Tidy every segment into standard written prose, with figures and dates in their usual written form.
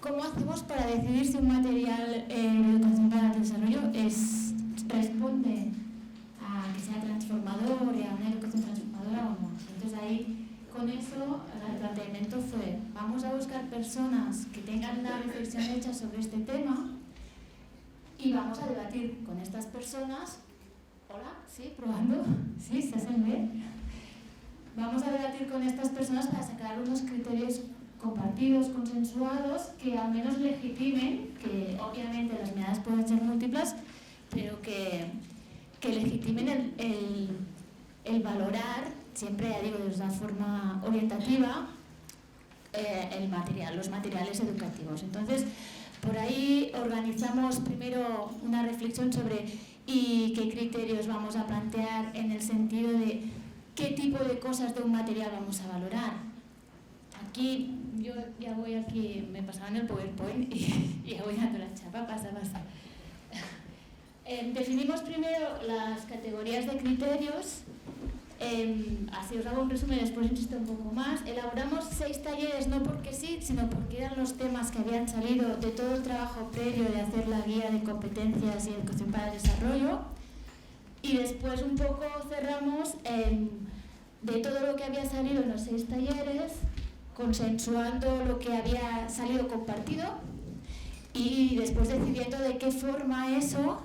¿Cómo hacemos para decidir si un material de educación para el desarrollo responde a que sea transformador y a una educación transformadora o no? Entonces ahí, con eso, el planteamiento fue, vamos a buscar personas que tengan una reflexión hecha sobre este tema y vamos a debatir con estas personas. Hola, ¿sí? ¿Probando? ¿Sí? ¿Se hacen ver? Vamos a debatir con estas personas para sacar unos criterios compartidos, consensuados, que al menos legitimen, que obviamente las miradas pueden ser múltiples, pero que legitimen el valorar, siempre ya digo de una forma orientativa, los materiales educativos. Entonces, por ahí organizamos primero una reflexión sobre y qué criterios vamos a plantear en el sentido de qué tipo de cosas de un material vamos a valorar. Aquí, yo ya voy aquí, me pasaban el PowerPoint y ya voy dando la chapa, pasa. Definimos primero las categorías de criterios, así os hago un resumen, después insisto un poco más. Elaboramos 6 talleres, no porque sí, sino porque eran los temas que habían salido de todo el trabajo previo de hacer la guía de competencias y educación para el desarrollo. Y después un poco cerramos de todo lo que había salido en los 6 talleres, consensuando lo que había salido compartido y después decidiendo de qué forma eso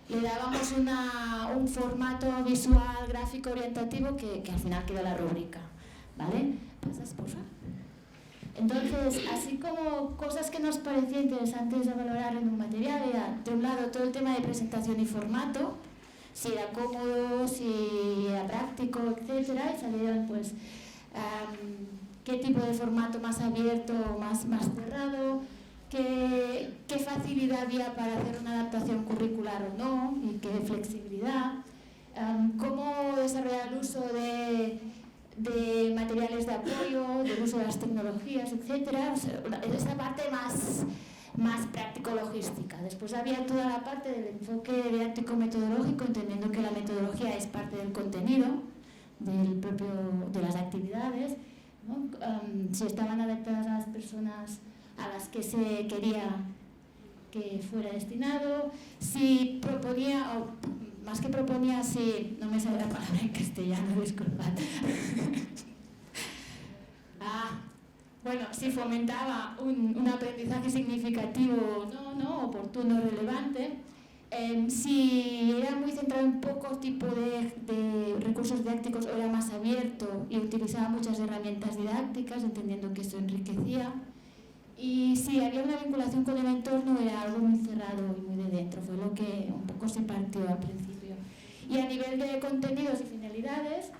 le dábamos un formato visual, gráfico, orientativo que al final queda la rúbrica, ¿vale? ¿Pasas, por favor? Entonces, así como cosas que nos parecían interesantes de valorar en un material era, de un lado, todo el tema de presentación y formato, si era cómodo, si era práctico, etcétera, y salieron pues qué tipo de formato más abierto, más cerrado, qué facilidad había para hacer una adaptación curricular o no, y qué flexibilidad, cómo desarrollar el uso de materiales de apoyo, del uso de las tecnologías, etcétera. Esa parte más práctico-logística. Después había toda la parte del enfoque didáctico-metodológico, entendiendo que la metodología es parte del contenido de las actividades, ¿no? Si estaban adaptadas a las personas a las que se quería que fuera destinado, si proponía, o más que proponía, si no me sale la palabra en castellano, disculpad. Bueno, si fomentaba un aprendizaje significativo, no, oportuno, relevante, si era muy centrado en poco tipo de recursos didácticos o era más abierto y utilizaba muchas herramientas didácticas, entendiendo que eso enriquecía, y si había una vinculación con el entorno era algo muy cerrado y muy de dentro, fue lo que un poco se partió al principio. Y a nivel de contenidos y finalidades,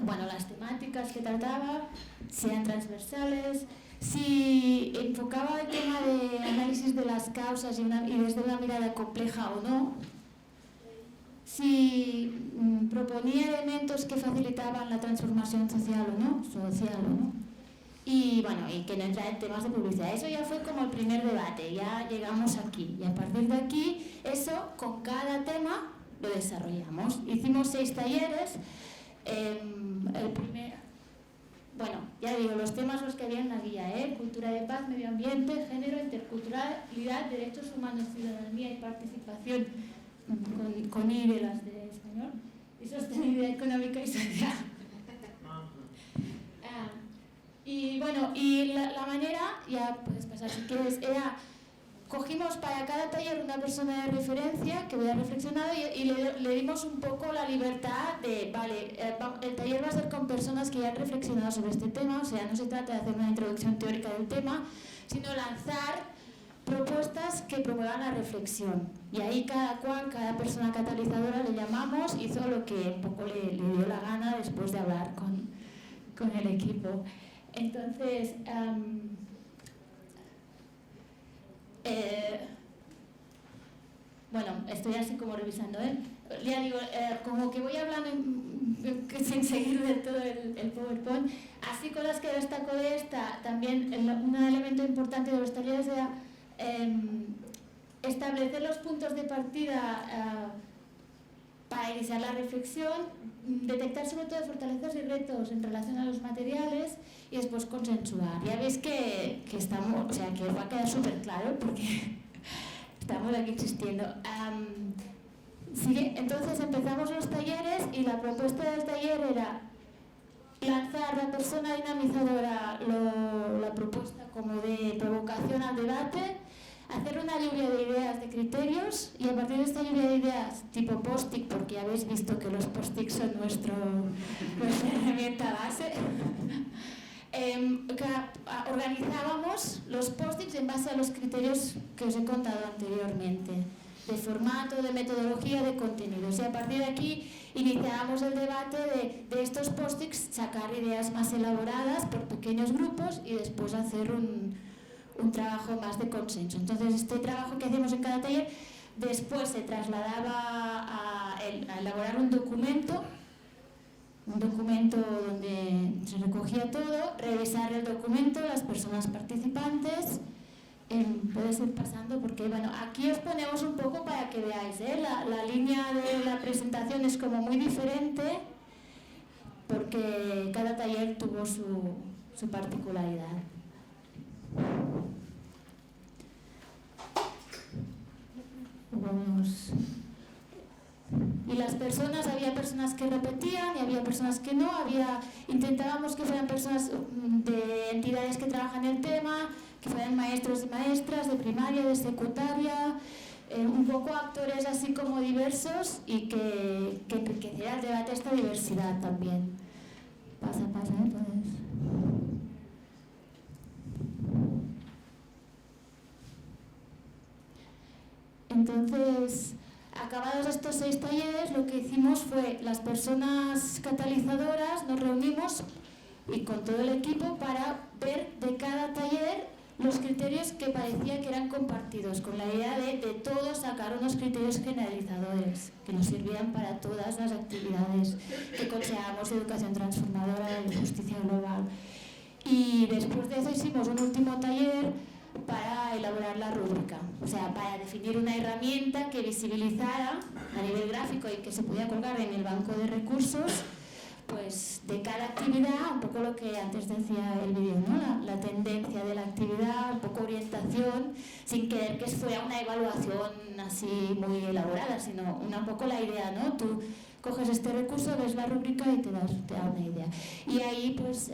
bueno, las temáticas que trataba, sean transversales, si enfocaba el tema de análisis de las causas y desde una mirada compleja o no, si proponía elementos que facilitaban la transformación social o no, y bueno, y que no entra en temas de publicidad. Eso ya fue como el primer debate, ya llegamos aquí, y a partir de aquí, eso con cada tema lo desarrollamos. Hicimos 6 talleres. Bueno, ya digo, los temas los que había en la guía, cultura de paz, medio ambiente, género, interculturalidad, derechos humanos, ciudadanía y participación, con I de las de español, y sostenibilidad económica y social. Y bueno, y la manera, ya puedes pasar si quieres, era, cogimos para cada taller una persona de referencia que hubiera reflexionado y le dimos un poco la libertad de, vale, el taller va a ser con personas que ya han reflexionado sobre este tema, o sea, no se trata de hacer una introducción teórica del tema, sino lanzar propuestas que promuevan la reflexión. Y ahí cada persona catalizadora le llamamos, hizo lo que un poco le dio la gana después de hablar con el equipo. Entonces, bueno, estoy así como revisando, ya digo, como que voy hablando sin seguir del todo el PowerPoint. Así cosas que destaco de esta, también un elemento importante de los talleres era establecer los puntos de partida para iniciar la reflexión, detectar sobre todo fortalezas y retos en relación a los materiales y después consensuar. Ya veis que estamos, o sea, que os va a quedar súper claro porque estamos aquí existiendo. Entonces empezamos los talleres y la propuesta del taller era lanzar la persona dinamizadora, la propuesta como de provocación al debate, hacer una lluvia de ideas, de criterios, y a partir de esta lluvia de ideas tipo post-it, porque ya habéis visto que los post-it son nuestra herramienta base, organizábamos los post-its en base a los criterios que os he contado anteriormente, de formato, de metodología, de contenidos, y a partir de aquí iniciábamos el debate de estos post-its, sacar ideas más elaboradas por pequeños grupos y después hacer un trabajo más de consenso. Entonces, este trabajo que hacíamos en cada taller después se trasladaba a elaborar un documento donde se recogía todo, revisar el documento, las personas participantes. Puedes ir pasando porque, bueno, aquí os ponemos un poco para que veáis, la línea de la presentación es como muy diferente porque cada taller tuvo su particularidad. Y las personas, había personas que repetían y había personas que no, intentábamos que fueran personas de entidades que trabajan el tema, que fueran maestros y maestras de primaria, de secundaria, un poco actores así como diversos y que enriqueciera el debate esta diversidad también. Pasa, puedes. Entonces, acabados estos 6 talleres, lo que hicimos fue, las personas catalizadoras nos reunimos y con todo el equipo para ver de cada taller los criterios que parecía que eran compartidos, con la idea de todos sacar unos criterios generalizadores que nos sirvieran para todas las actividades que consideramos de educación transformadora, de justicia global. Y después de eso hicimos un último taller para elaborar la rúbrica, o sea, para definir una herramienta que visibilizara a nivel gráfico y que se pudiera colgar en el banco de recursos, pues de cada actividad, un poco lo que antes decía el vídeo, ¿no? La tendencia de la actividad, un poco orientación, sin querer que fuera una evaluación así muy elaborada, sino un poco la idea, ¿no? Tú coges este recurso, ves la rúbrica y te da una idea. Y ahí pues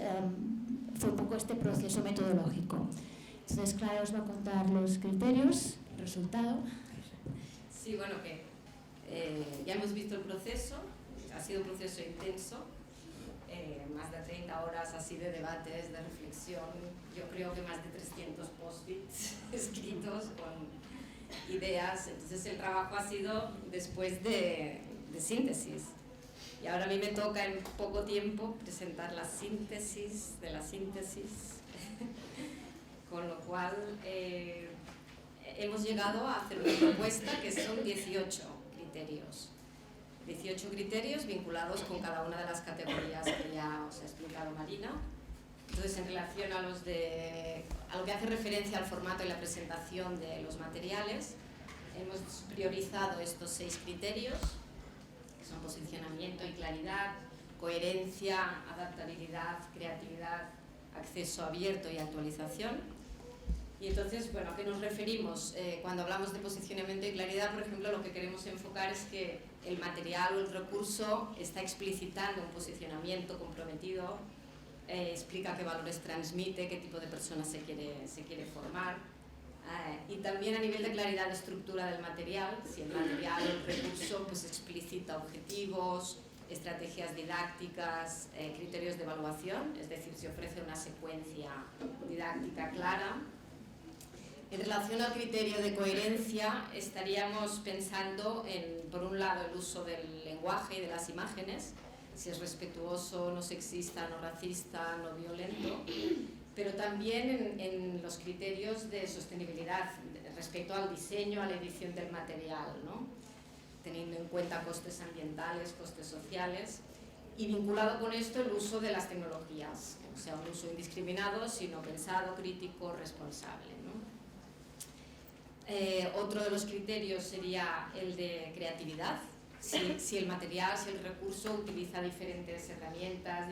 fue un poco este proceso metodológico. Entonces, Clara os va a contar los criterios, el resultado. Sí, bueno, que ya hemos visto el proceso, ha sido un proceso intenso, más de 30 horas así de debates, de reflexión, yo creo que más de 300 post-its escritos con ideas, entonces el trabajo ha sido después de síntesis. Y ahora a mí me toca en poco tiempo presentar la síntesis de la síntesis. Con lo cual hemos llegado a hacer una propuesta que son 18 criterios. 18 criterios vinculados con cada una de las categorías que ya os ha explicado Marina. Entonces, en relación a lo que hace referencia al formato y la presentación de los materiales, hemos priorizado estos 6 criterios, que son posicionamiento y claridad, coherencia, adaptabilidad, creatividad, acceso abierto y actualización. Y entonces, bueno, ¿a qué nos referimos? Cuando hablamos de posicionamiento y claridad, por ejemplo, lo que queremos enfocar es que el material o el recurso está explicitando un posicionamiento comprometido, explica qué valores transmite, qué tipo de persona se quiere formar. Y también a nivel de claridad de estructura del material, si el material o el recurso pues, explicita objetivos, estrategias didácticas, criterios de evaluación, es decir, se ofrece una secuencia didáctica clara. En relación al criterio de coherencia, estaríamos pensando en, por un lado, el uso del lenguaje y de las imágenes, si es respetuoso, no sexista, no racista, no violento, pero también en los criterios de sostenibilidad respecto al diseño, a la edición del material, ¿no? Teniendo en cuenta costes ambientales, costes sociales, y vinculado con esto el uso de las tecnologías, o sea, un uso indiscriminado, sino pensado, crítico, responsable, ¿no? Otro de los criterios sería el de creatividad, si el material, si el recurso utiliza diferentes herramientas,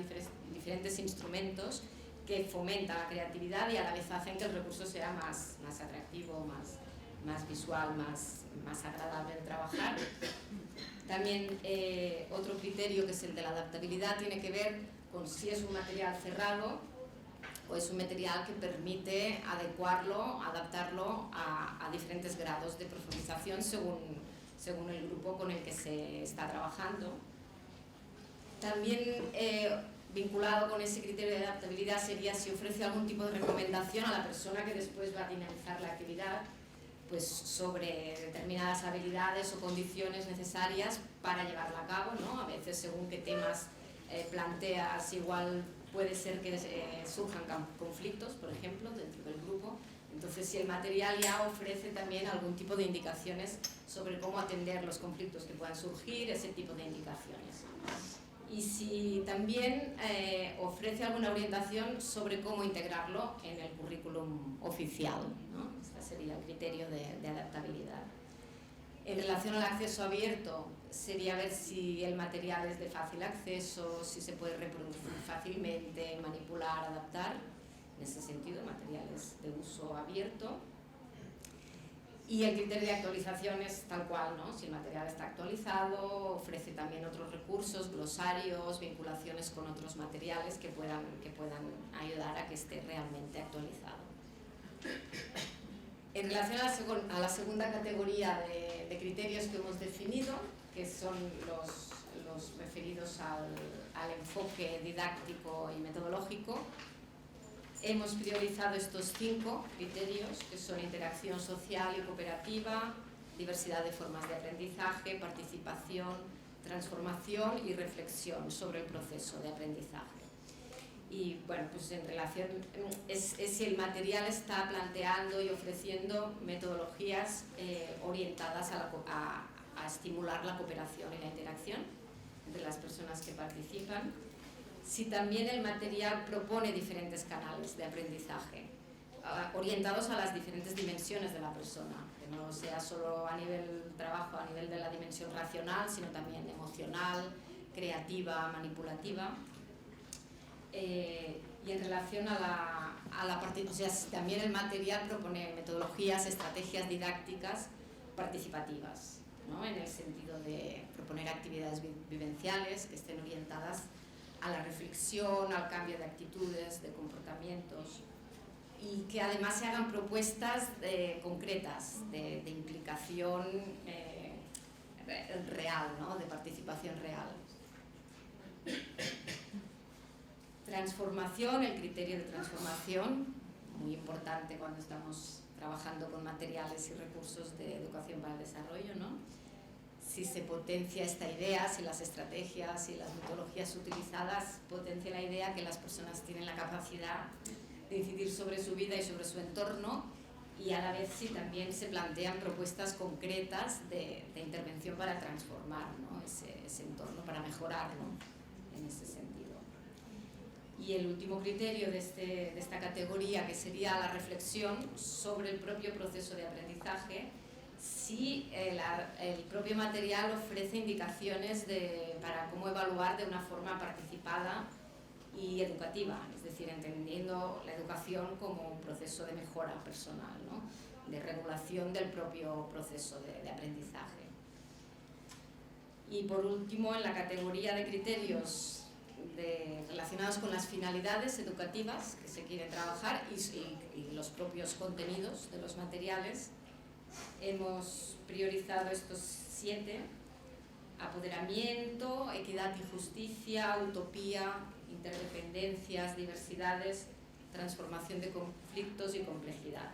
diferentes instrumentos que fomentan la creatividad y a la vez hacen que el recurso sea más atractivo, más visual, más agradable de trabajar. También otro criterio, que es el de la adaptabilidad, tiene que ver con si es un material cerrado o es un material que permite adecuarlo, adaptarlo a diferentes grados de profundización según el grupo con el que se está trabajando. También vinculado con ese criterio de adaptabilidad sería si ofrece algún tipo de recomendación a la persona que después va a dinamizar la actividad, pues sobre determinadas habilidades o condiciones necesarias para llevarla a cabo, ¿no? A veces según qué temas planteas, igual puede ser que surjan conflictos, por ejemplo, dentro del grupo. Entonces, si el material ya ofrece también algún tipo de indicaciones sobre cómo atender los conflictos que puedan surgir, ese tipo de indicaciones. Y si también ofrece alguna orientación sobre cómo integrarlo en el currículum oficial, ¿no? Este sería el criterio de adaptabilidad. En relación al acceso abierto, sería ver si el material es de fácil acceso, si se puede reproducir fácilmente, manipular, adaptar. En ese sentido, materiales de uso abierto. Y el criterio de actualización es tal cual, ¿no? Si el material está actualizado, ofrece también otros recursos, glosarios, vinculaciones con otros materiales que puedan ayudar a que esté realmente actualizado. En relación a la segunda categoría de criterios que hemos definido, que son los referidos al enfoque didáctico y metodológico, hemos priorizado estos 5 criterios, que son interacción social y cooperativa, diversidad de formas de aprendizaje, participación, transformación y reflexión sobre el proceso de aprendizaje. Y bueno, pues en relación es si el material está planteando y ofreciendo metodologías orientadas a estimular la cooperación y la interacción entre las personas que participan. Si también el material propone diferentes canales de aprendizaje orientados a las diferentes dimensiones de la persona, que no sea solo a nivel trabajo, a nivel de la dimensión racional, sino también emocional, creativa, manipulativa. Y en relación a la parte, o sea, también el material propone metodologías, estrategias didácticas participativas, ¿no? En el sentido de proponer actividades vivenciales que estén orientadas a la reflexión, al cambio de actitudes, de comportamientos, y que además se hagan propuestas concretas de implicación real, ¿no? De participación real. Transformación, el criterio de transformación, muy importante cuando estamos trabajando con materiales y recursos de educación para el desarrollo, ¿no? Si se potencia esta idea, si las estrategias y las metodologías utilizadas potencian la idea que las personas tienen la capacidad de incidir sobre su vida y sobre su entorno, y a la vez si también se plantean propuestas concretas de intervención para transformar, ¿no? ese entorno, para mejorarlo en ese sentido. Y el último criterio de esta categoría, que sería la reflexión sobre el propio proceso de aprendizaje, si el propio material ofrece indicaciones para cómo evaluar de una forma participada y educativa, es decir, entendiendo la educación como un proceso de mejora personal, ¿no? De regulación del propio proceso de aprendizaje. Y por último, en la categoría de criterios relacionados con las finalidades educativas que se quieren trabajar y los propios contenidos de los materiales, hemos priorizado estos 7: apoderamiento, equidad y justicia, utopía, interdependencias, diversidades, transformación de conflictos y complejidad.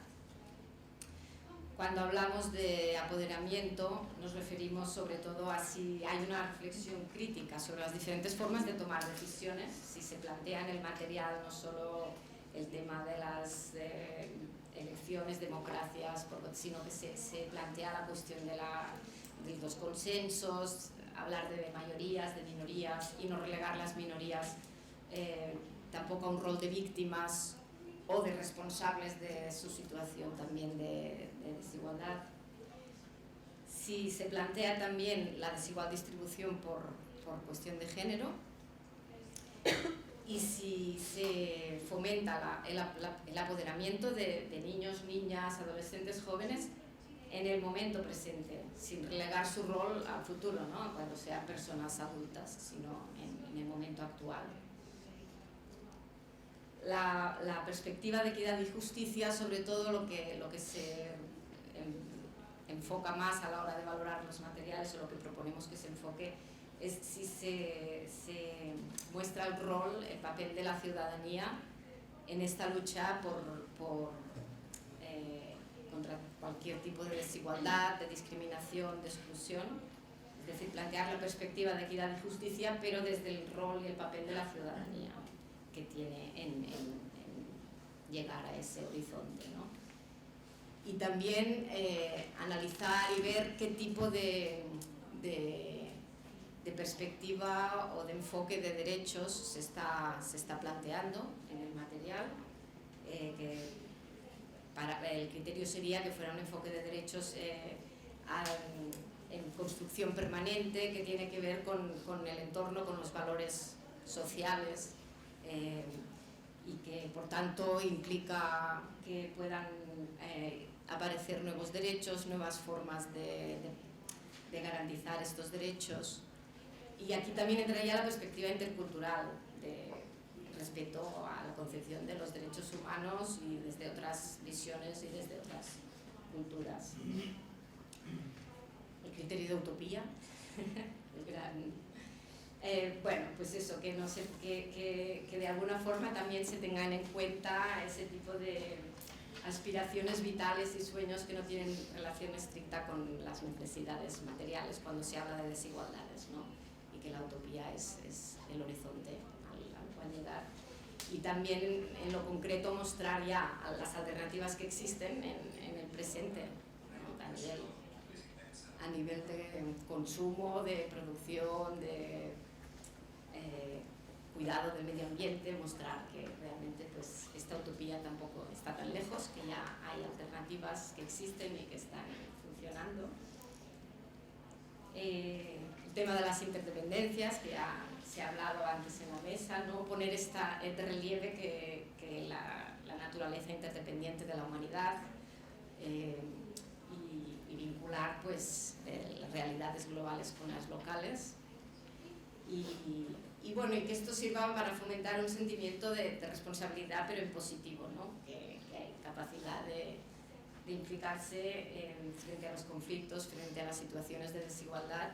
Cuando hablamos de apoderamiento nos referimos sobre todo a si hay una reflexión crítica sobre las diferentes formas de tomar decisiones, si se plantea en el material no solo el tema de las elecciones, democracias, sino que se plantea la cuestión de los consensos, hablar de mayorías, de minorías, y no relegar las minorías tampoco a un rol de víctimas o de responsables de su situación también de desigualdad. si se plantea también la desigual distribución por cuestión de género, y si se fomenta el apoderamiento de niños, niñas, adolescentes, jóvenes en el momento presente, sin relegar su rol al futuro, ¿no? Cuando sean personas adultas, sino en el momento actual. La perspectiva de equidad y justicia, sobre todo lo que se enfoca más a la hora de valorar los materiales, o lo que proponemos que se enfoque, es si se muestra el rol, el papel de la ciudadanía en esta lucha contra cualquier tipo de desigualdad, de discriminación, de exclusión. Es decir, plantear la perspectiva de equidad y justicia, pero desde el rol y el papel de la ciudadanía que tiene en llegar a ese horizonte, ¿no? Y también analizar y ver qué tipo de perspectiva o de enfoque de derechos se está planteando en el material, que para el criterio sería que fuera un enfoque de derechos en construcción permanente, que tiene que ver con el entorno, con los valores sociales, y que por tanto implica que puedan aparecer nuevos derechos, nuevas formas de garantizar estos derechos. Y aquí también entraría la perspectiva intercultural de respeto a la concepción de los derechos humanos y desde otras visiones y desde otras culturas. El criterio de utopía, el gran... bueno, pues eso, que de alguna forma también se tengan en cuenta ese tipo de aspiraciones vitales y sueños que no tienen relación estricta con las necesidades materiales cuando se habla de desigualdades, ¿no? Y que la utopía es el horizonte al cual llegar. Y también en lo concreto mostrar ya las alternativas que existen en el presente, ¿no? A nivel de consumo, de producción, de cuidado del medio ambiente, mostrar que realmente pues, esta utopía tampoco está tan lejos, que ya hay alternativas que existen y que están funcionando. El tema de las interdependencias, que ya se ha hablado antes en la mesa, ¿no? Poner de relieve que la naturaleza interdependiente de la humanidad, y vincular pues, las realidades globales con las locales. Y bueno, y que esto sirva para fomentar un sentimiento de responsabilidad, pero en positivo, ¿no? Que hay capacidad de implicarse frente a los conflictos, frente a las situaciones de desigualdad,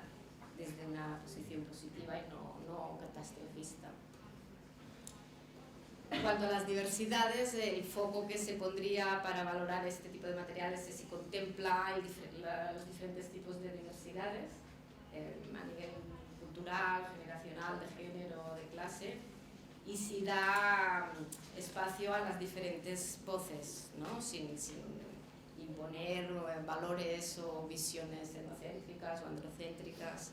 desde una posición positiva y no catastrofista. En cuanto a las diversidades, el foco que se pondría para valorar este tipo de materiales es si contempla los diferentes tipos de diversidades a nivel cultural, generacional, de género, de clase, y si da espacio a las diferentes voces, ¿no? sin imponer valores o visiones etnocéntricas o androcéntricas.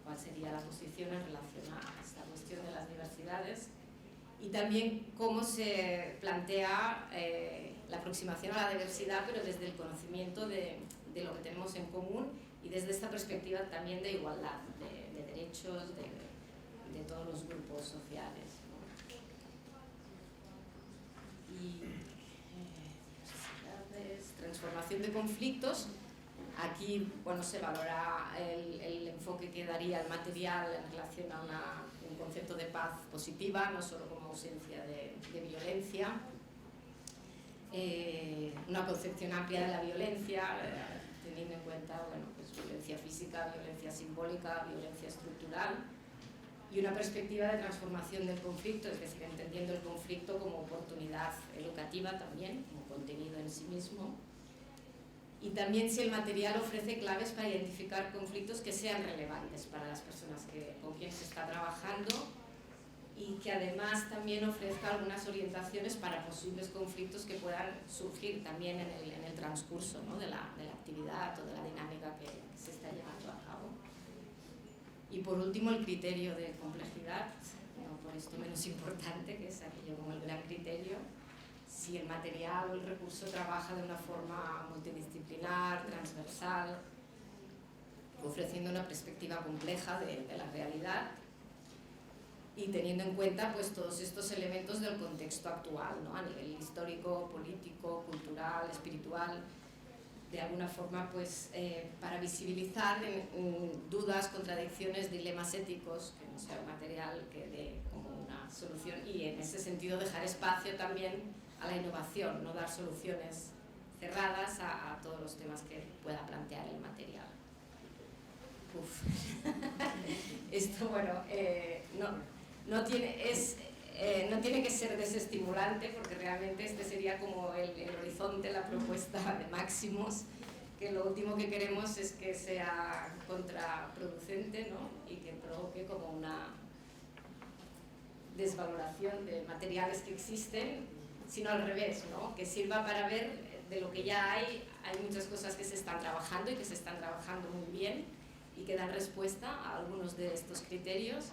¿Cuál sería la posición en relación a esta cuestión de las diversidades? Y también cómo se plantea la aproximación a la diversidad, pero desde el conocimiento de lo que tenemos en común y desde esta perspectiva también de igualdad, de derechos de todos los grupos sociales, ¿no? Y transformación de conflictos. Aquí bueno, se valora el enfoque que daría el material en relación a un concepto de paz positiva, no solo como ausencia de violencia, una concepción amplia de la violencia, teniendo en cuenta bueno, pues, violencia física, violencia simbólica, violencia estructural, y una perspectiva de transformación del conflicto, es decir, entendiendo el conflicto como oportunidad educativa también, como contenido en sí mismo. Y también si el material ofrece claves para identificar conflictos que sean relevantes para las personas con quien se está trabajando, y que además también ofrezca algunas orientaciones para posibles conflictos que puedan surgir también en el transcurso, ¿no? de la actividad o de la dinámica que se está llevando a cabo. Y por último, el criterio de complejidad, no por esto menos importante, que es aquello como el gran criterio. Si el material o el recurso trabaja de una forma multidisciplinar, transversal, ofreciendo una perspectiva compleja de la realidad y teniendo en cuenta pues, todos estos elementos del contexto actual, ¿no? A nivel histórico, político, cultural, espiritual, de alguna forma pues, para visibilizar dudas, contradicciones, dilemas éticos, que no sea material, que dé como una solución, y en ese sentido dejar espacio también a la innovación, no dar soluciones cerradas a todos los temas que pueda plantear el material. Esto, bueno, no tiene que ser desestimulante, porque realmente este sería como el horizonte, la propuesta de máximos, que lo último que queremos es que sea contraproducente, ¿no? Y que provoque como una desvaloración de materiales que existen, sino al revés, ¿no? Que sirva para ver de lo que ya hay muchas cosas que se están trabajando y que se están trabajando muy bien y que dan respuesta a algunos de estos criterios,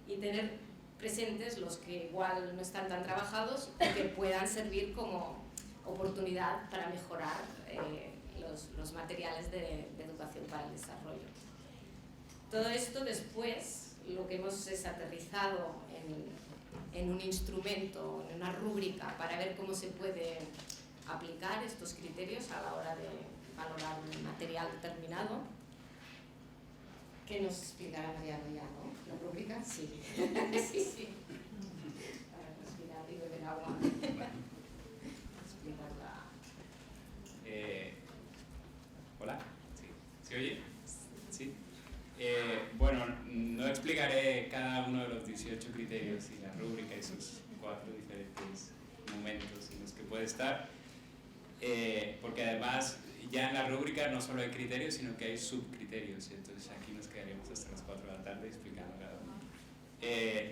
y tener presentes los que igual no están tan trabajados y que puedan servir como oportunidad para mejorar los materiales de educación para el desarrollo. Todo esto después lo que hemos es aterrizado en un instrumento, en una rúbrica, para ver cómo se puede aplicar estos criterios a la hora de valorar un material determinado. ¿Qué nos explicará María ya, no? ¿La rúbrica? Sí. Sí. Para respirar y beber agua. Explicarla. Hola. ¿Sí? ¿Se oye? Sí. Bueno, no explicaré cada uno de los 18 criterios y la rúbrica y sus 4 diferentes momentos en los que puede estar, porque además ya en la rúbrica no solo hay criterios, sino que hay subcriterios, y entonces aquí nos quedaríamos hasta las 4 de la tarde explicando cada uno.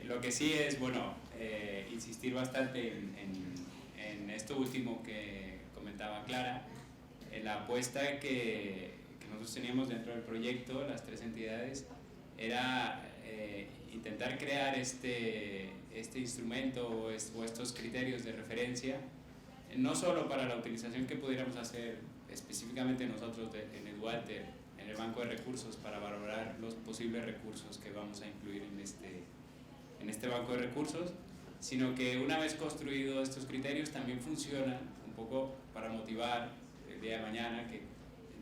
Lo que sí es, bueno, insistir bastante en esto último que comentaba Clara, en la apuesta que nosotros teníamos dentro del proyecto, las 3 entidades, era intentar crear este instrumento o estos criterios de referencia, no solo para la utilización que pudiéramos hacer específicamente nosotros en EduAlter, en el banco de recursos, para valorar los posibles recursos que vamos a incluir en este banco de recursos, sino que una vez construidos estos criterios también funcionan un poco para motivar el día de mañana que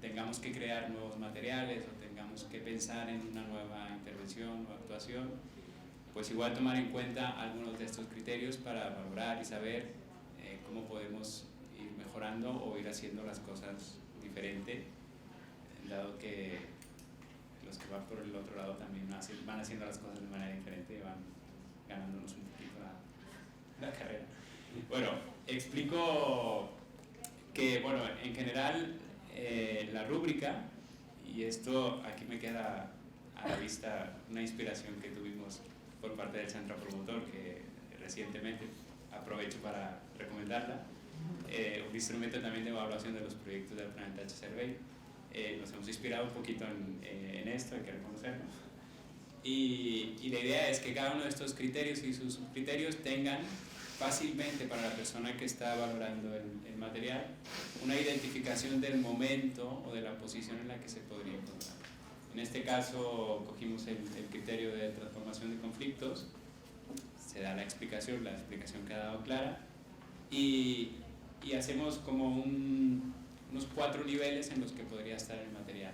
tengamos que crear nuevos materiales o tengamos que pensar en una nueva intervención o actuación, pues igual tomar en cuenta algunos de estos criterios para valorar y saber cómo podemos ir mejorando o ir haciendo las cosas diferente, dado que los que van por el otro lado también van haciendo las cosas de manera diferente y van ganándonos un poquito la carrera. Bueno, explico que, bueno, en general la rúbrica, y esto aquí me queda a la vista una inspiración que tuvimos por parte del Centro Promotor, que recientemente aprovecho para recomendarla, un instrumento también de evaluación de los proyectos del Aprendizaje Survey. Nos hemos inspirado un poquito en esto, hay que reconocerlo. Y la idea es que cada uno de estos criterios y sus subcriterios tengan fácilmente para la persona que está valorando el material una identificación del momento o de la posición en la que se podría encontrar. En este caso cogimos el criterio de transformación de conflictos, se da la explicación que ha dado Clara, y hacemos como unos 4 niveles en los que podría estar el material,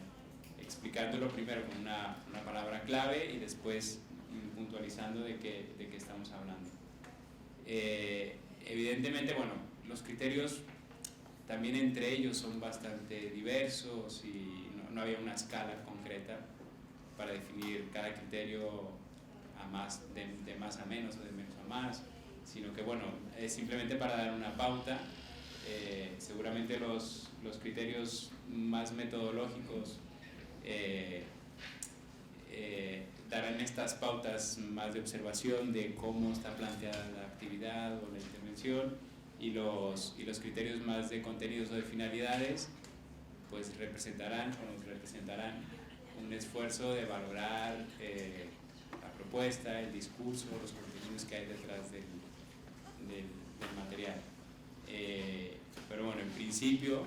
explicándolo primero con una palabra clave y después puntualizando de qué estamos hablando. Evidentemente, bueno, los criterios también entre ellos son bastante diversos y no había una escala concreta para definir cada criterio de más a menos o de menos a más, sino que, bueno, es simplemente para dar una pauta. Seguramente los criterios más metodológicos darán estas pautas más de observación de cómo está planteada la actividad o la intervención, y los criterios más de contenidos o de finalidades pues nos representarán un esfuerzo de valorar la propuesta, el discurso, los contenidos que hay detrás del material. Pero bueno, en principio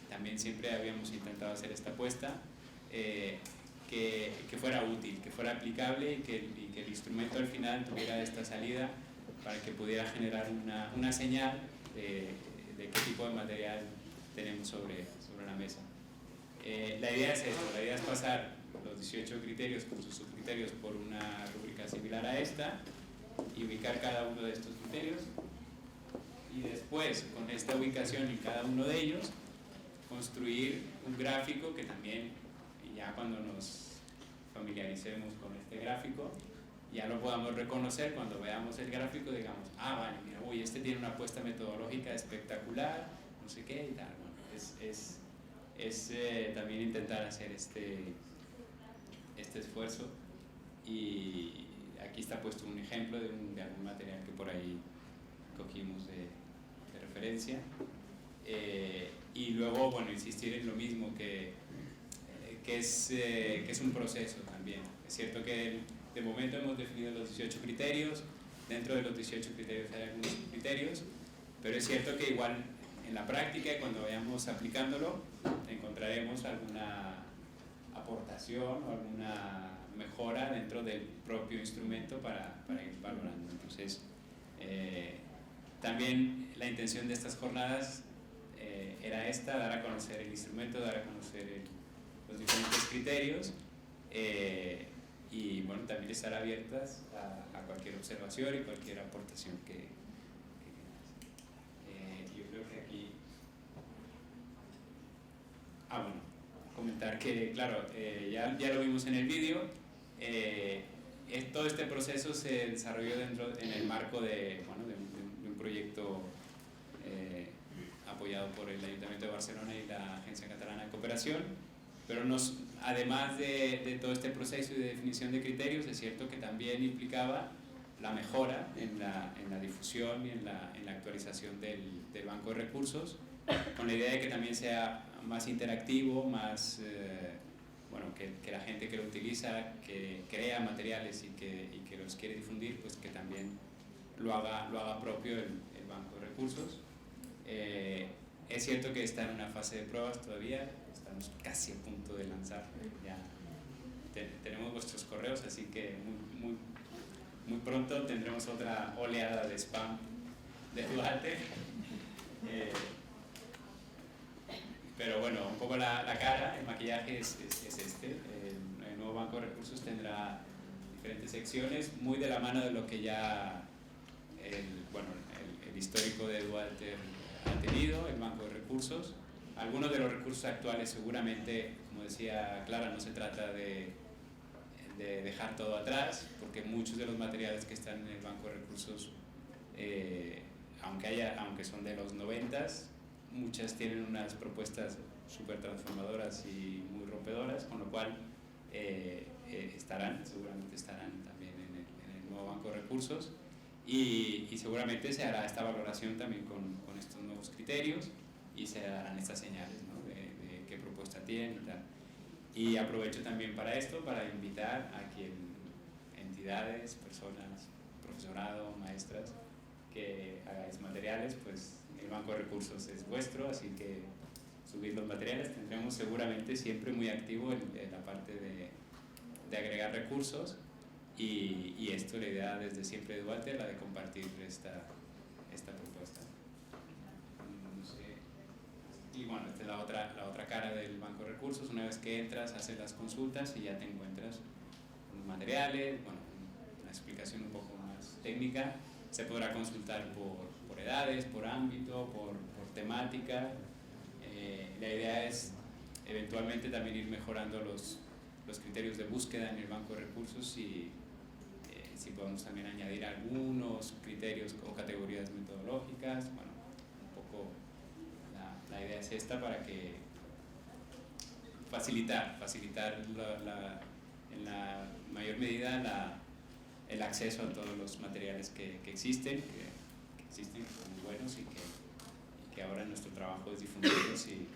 también siempre habíamos intentado hacer esta apuesta. que fuera útil, que fuera aplicable y que el instrumento al final tuviera esta salida para que pudiera generar una señal de qué tipo de material tenemos sobre la mesa. La idea es esto, la idea es pasar los 18 criterios con sus subcriterios por una rúbrica similar a esta y ubicar cada uno de estos criterios, y después con esta ubicación en cada uno de ellos construir un gráfico que también, ya cuando nos familiaricemos con este gráfico, ya lo podamos reconocer cuando veamos el gráfico, digamos, ah, vale, mira, uy, este tiene una apuesta metodológica espectacular, no sé qué y tal. Bueno, es también intentar hacer este esfuerzo, y aquí está puesto un ejemplo de algún material que por ahí cogimos de referencia, y luego, bueno, insistir en lo mismo, que es un proceso también. Es cierto que de momento hemos definido los 18 criterios, dentro de los 18 criterios hay algunos criterios, pero es cierto que igual en la práctica y cuando vayamos aplicándolo encontraremos alguna aportación o alguna mejora dentro del propio instrumento para ir valorando. Entonces, también la intención de estas jornadas era esta, dar a conocer el instrumento, dar a conocer los diferentes criterios, y bueno, también estar abiertas a cualquier observación y cualquier aportación que yo creo que aquí bueno, comentar que claro, ya lo vimos en el vídeo, todo este proceso se desarrolló en el marco de un proyecto apoyado por el Ayuntamiento de Barcelona y la Agencia Catalana de Cooperación, pero además de todo este proceso y de definición de criterios, es cierto que también implicaba la mejora en la difusión y en la actualización del banco de recursos, con la idea de que también sea más interactivo, más que la gente que lo utiliza, que crea materiales y que los quiere difundir, pues que también lo haga propio el banco de recursos. Es cierto que está en una fase de pruebas todavía, estamos casi a punto de lanzar, ya tenemos vuestros correos, así que muy pronto tendremos otra oleada de spam de Duarte. Pero bueno, un poco la cara, el maquillaje es este. El nuevo banco de recursos tendrá diferentes secciones, muy de la mano de lo que ya el histórico de Duarte ha tenido, el banco de recursos. Algunos de los recursos actuales seguramente, como decía Clara, no se trata de dejar todo atrás, porque muchos de los materiales que están en el banco de recursos, aunque son de los 90s, muchas tienen unas propuestas súper transformadoras y muy rompedoras, con lo cual seguramente estarán también en el nuevo banco de recursos, y seguramente se hará esta valoración también con estos nuevos criterios y se darán estas señales, ¿no? de qué propuesta tienen y tal. Y aprovecho también para esto, para invitar a quien, entidades, personas, profesorado, maestras, que hagáis materiales, pues el banco de recursos es vuestro, así que subid los materiales. Tendremos seguramente siempre muy activo en la parte de agregar recursos, y esto, la idea desde siempre de Duarte, la de compartir esta propuesta. No sé. Y bueno, esta es la otra cara del banco de recursos. Una vez que entras, haces las consultas y ya te encuentras con los materiales, una explicación un poco más técnica. Se podrá consultar por edades, por ámbito, por temática. La idea es eventualmente también ir mejorando los criterios de búsqueda en el banco de recursos, y si podemos también añadir algunos criterios o categorías metodológicas. Bueno, un poco la idea es esta, para que facilitar en la mayor medida el acceso a todos los materiales que existen, que existen, que son muy buenos, y que ahora nuestro trabajo es difundirlos y